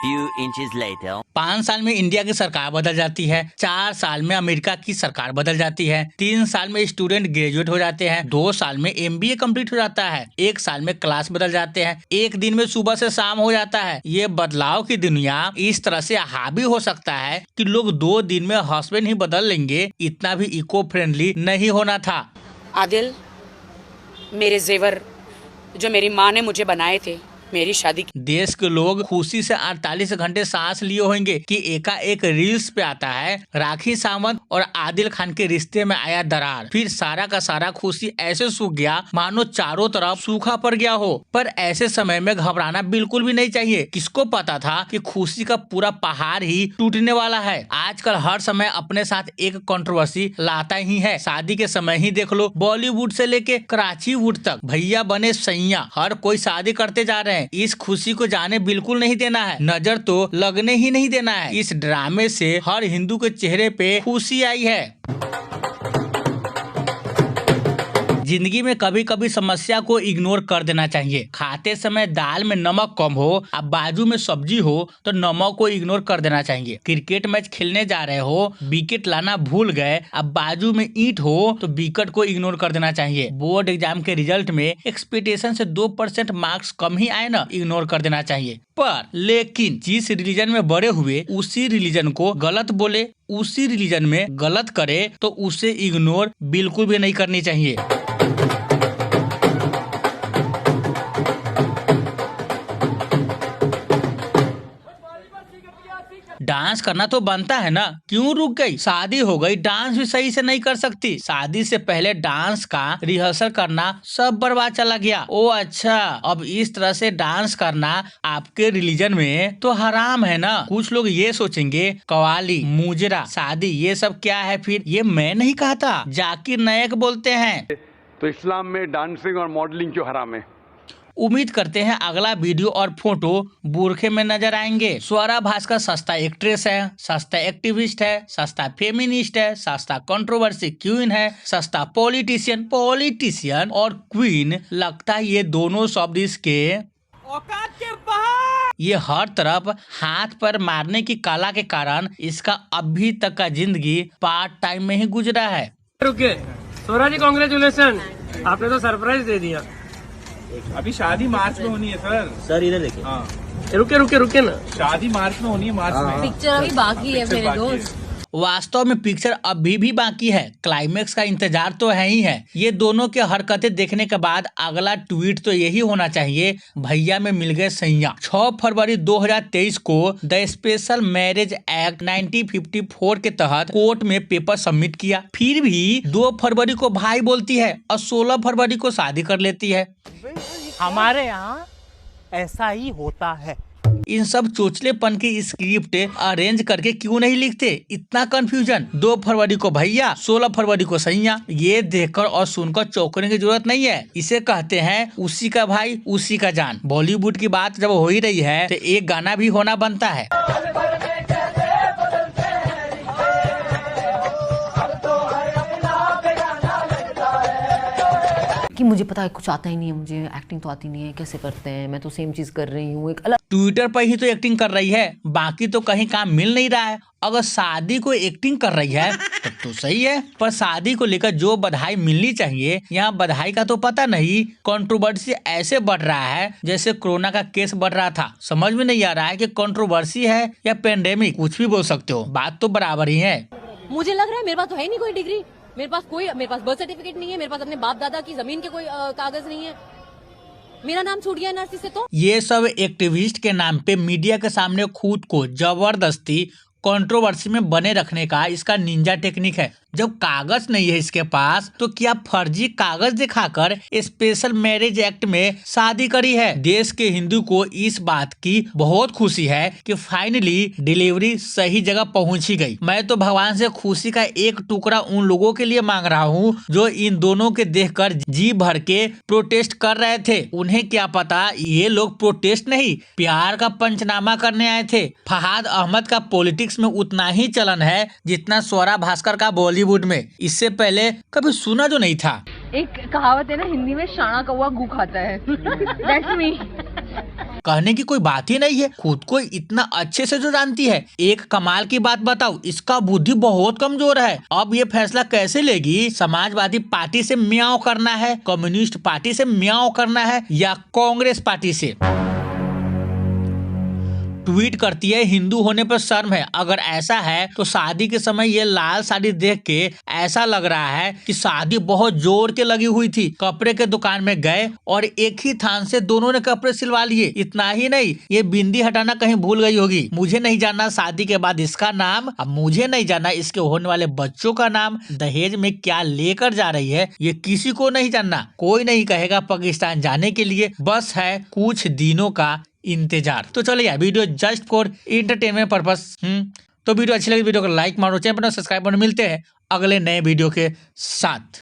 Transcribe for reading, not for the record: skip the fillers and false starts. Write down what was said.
few inches later. 5 साल में India की सरकार बदल जाती है, 4 साल में अमेरिका की सरकार बदल जाती है, 3 साल में स्टूडेंट ग्रेजुएट हो जाते हैं, 2 साल में MBA कंप्लीट हो जाता है, 1 साल में क्लास बदल जाते हैं, 1 दिन में सुबह से शाम हो जाता है। ये बदलाव की दुनिया इस तरह से हावी हो सकता है कि लोग 2 दिन में हस्बैंड ही बदल लेंगे। इतना भी इको फ्रेंडली नहीं होना था। आदिल, मेरे जेवर जो मेरी माँ ने मुझे बनाए थे मेरी शादी की। देश के लोग खुशी से 48 घंटे सांस लिए होंगे कि एकाएक रील्स पे आता है राखी सावंत और आदिल खान के रिश्ते में आया दरार। फिर सारा का सारा खुशी ऐसे सूख गया मानो चारों तरफ सूखा पड़ गया हो। पर ऐसे समय में घबराना बिल्कुल भी नहीं चाहिए। किसको पता था कि खुशी का पूरा पहाड़ ही टूटने वाला है। आजकल हर समय अपने साथ एक कंट्रोवर्सी लाता ही है। शादी के समय ही देख लो, बॉलीवुड से लेके कराची वुड तक भैया बने सैया, हर कोई शादी करते जा रहे हैं। इस खुशी को जाने बिल्कुल नहीं देना है, नजर तो लगने ही नहीं देना है। इस ड्रामे से हर हिंदू के चेहरे पे खुशी आई है। जिंदगी में कभी कभी समस्या को इग्नोर कर देना चाहिए। खाते समय दाल में नमक कम हो, अब बाजू में सब्जी हो तो नमक को इग्नोर कर देना चाहिए। क्रिकेट मैच खेलने जा रहे हो, विकेट लाना भूल गए, अब बाजू में ईंट हो तो विकेट को इग्नोर कर देना चाहिए। बोर्ड एग्जाम के रिजल्ट में एक्सपेक्टेशन से 2% मार्क्स कम ही आए ना, इग्नोर कर देना चाहिए। पर लेकिन जिस रिलीजन में बड़े हुए उसी रिलीजन को गलत बोले, उसी रिलीजन में गलत करे तो उसे इग्नोर बिल्कुल भी नहीं करनी चाहिए। डांस करना तो बनता है ना, क्यों रुक गई? शादी हो गई, डांस भी सही से नहीं कर सकती। शादी से पहले डांस का रिहर्सल करना सब बर्बाद चला गया। ओ अच्छा, अब इस तरह से डांस करना आपके रिलीजन में तो हराम है ना। कुछ लोग ये सोचेंगे कवाली, मुजरा, शादी ये सब क्या है? फिर ये मैं नहीं कहता, जाकिर नायक बोलते हैं। तो इस्लाम में डांसिंग और मॉडलिंग क्यों हराम है? उम्मीद करते हैं अगला वीडियो और फोटो बुरखे में नजर आएंगे। स्वरा भास्कर सस्ता एक्ट्रेस है, सस्ता एक्टिविस्ट है, सस्ता फेमिनिस्ट है, सस्ता कंट्रोवर्सी क्वीन है, सस्ता पॉलिटिशियन और क्वीन। लगता है ये दोनों शब्द इसके औकात के बाहर। ये हर तरफ हाथ पर मारने की कला के कारण इसका अभी तक का जिंदगी पार्ट टाइम में ही गुजरा है। रुके स्वरा जी, कांग्रेचुलेशन, आपने तो सरप्राइज दे दिया। अभी शादी मार्च में होनी है सर इधर देखिए। हाँ, रुके ना, शादी मार्च में होनी है, मार्च में। पिक्चर अभी बाकी है मेरे दोस्त। वास्तव में पिक्चर अभी भी बाकी है, क्लाइमेक्स का इंतजार तो है ही है। ये दोनों के हरकतें देखने के बाद अगला ट्वीट तो यही होना चाहिए, भैया में मिल गए सैया। 6 फरवरी 2023 को द स्पेशल मैरिज एक्ट 1954 के तहत कोर्ट में पेपर सबमिट किया। फिर भी 2 फरवरी को भाई बोलती है और 16 फरवरी को शादी कर लेती है। हमारे यहाँ ऐसा ही होता है। इन सब चोचलेपन की स्क्रिप्ट अरेंज करके क्यों नहीं लिखते? इतना कंफ्यूजन। 2 फरवरी को भैया, 16 फरवरी को सैया। ये देखकर और सुनकर चौंकने की जरूरत नहीं है। इसे कहते हैं उसी का भाई उसी का जान। बॉलीवुड की बात जब हो ही रही है तो एक गाना भी होना बनता है। कि मुझे पता है कुछ आता ही नहीं है, मुझे एक्टिंग तो आती नहीं है, कैसे करते हैं, मैं तो सेम चीज कर रही हूँ। एक अलग ट्विटर पर ही तो एक्टिंग कर रही है, बाकी तो कहीं काम मिल नहीं रहा है। अगर शादी को एक्टिंग कर रही है तब तो सही है, पर शादी को लेकर जो बधाई मिलनी चाहिए यहाँ बधाई का तो पता नहीं। कंट्रोवर्सी ऐसे बढ़ रहा है जैसे कोरोना का केस बढ़ रहा था। समझ में नहीं आ रहा है कि कंट्रोवर्सी है या पेंडेमिक, कुछ भी बोल सकते हो, बात तो बराबर ही है। मुझे लग रहा है मेरे पास तो है नहीं कोई डिग्री, मेरे पास बर्थ सर्टिफिकेट नहीं है, मेरे पास अपने बाप दादा की जमीन के कोई कागज नहीं है, मेरा नाम छूट गया एनआरसी से। तो ये सब एक्टिविस्ट के नाम पे मीडिया के सामने खुद को जबरदस्ती कंट्रोवर्सी में बने रखने का इसका निंजा टेक्निक है। जब कागज नहीं है इसके पास तो क्या फर्जी कागज दिखाकर स्पेशल मैरिज एक्ट में शादी करी है। देश के हिंदू को इस बात की बहुत खुशी है कि फाइनली डिलीवरी सही जगह पहुंची गई। मैं तो भगवान से खुशी का एक टुकड़ा उन लोगों के लिए मांग रहा हूं जो इन दोनों के देखकर जी भर के प्रोटेस्ट कर रहे थे। उन्हें क्या पता ये लोग प्रोटेस्ट नहीं, प्यार का पंचनामा करने आए थे। फहाद अहमद का पॉलिटिक्स में उतना ही चलन है जितना स्वरा भास्कर का बॉलीवुड में। इससे पहले कभी सुना जो नहीं था। एक कहावत है ना हिंदी में, शाना कौवा गू खाता है। That's me. कहने की कोई बात ही नहीं है, खुद को इतना अच्छे से जो जानती है। एक कमाल की बात बताऊं, इसका बुद्धि बहुत कमजोर है। अब ये फैसला कैसे लेगी, समाजवादी पार्टी से म्याऊं करना है, कम्युनिस्ट पार्टी से म्याऊं करना है या कांग्रेस पार्टी से। ट्वीट करती है, हिंदू होने पर शर्म है। अगर ऐसा है तो शादी के समय ये लाल साड़ी देख के ऐसा लग रहा है कि शादी बहुत जोर के लगी हुई थी। कपड़े के दुकान में गए और एक ही थान से दोनों ने कपड़े सिलवा लिए। इतना ही नहीं, ये बिंदी हटाना कहीं भूल गई होगी। मुझे नहीं जानना शादी के बाद इसका नाम, अब मुझे नहीं जानना इसके होने वाले बच्चों का नाम, दहेज में क्या लेकर जा रही है ये किसी को नहीं जानना। कोई नहीं कहेगा पाकिस्तान जाने के लिए, बस है कुछ दिनों का इंतजार। तो चलो यार, video just for entertainment purpose. तो वीडियो अच्छी लगी वीडियो को लाइक मारो, चैनल पर सब्सक्राइब करो। मिलते हैं अगले नए वीडियो के साथ।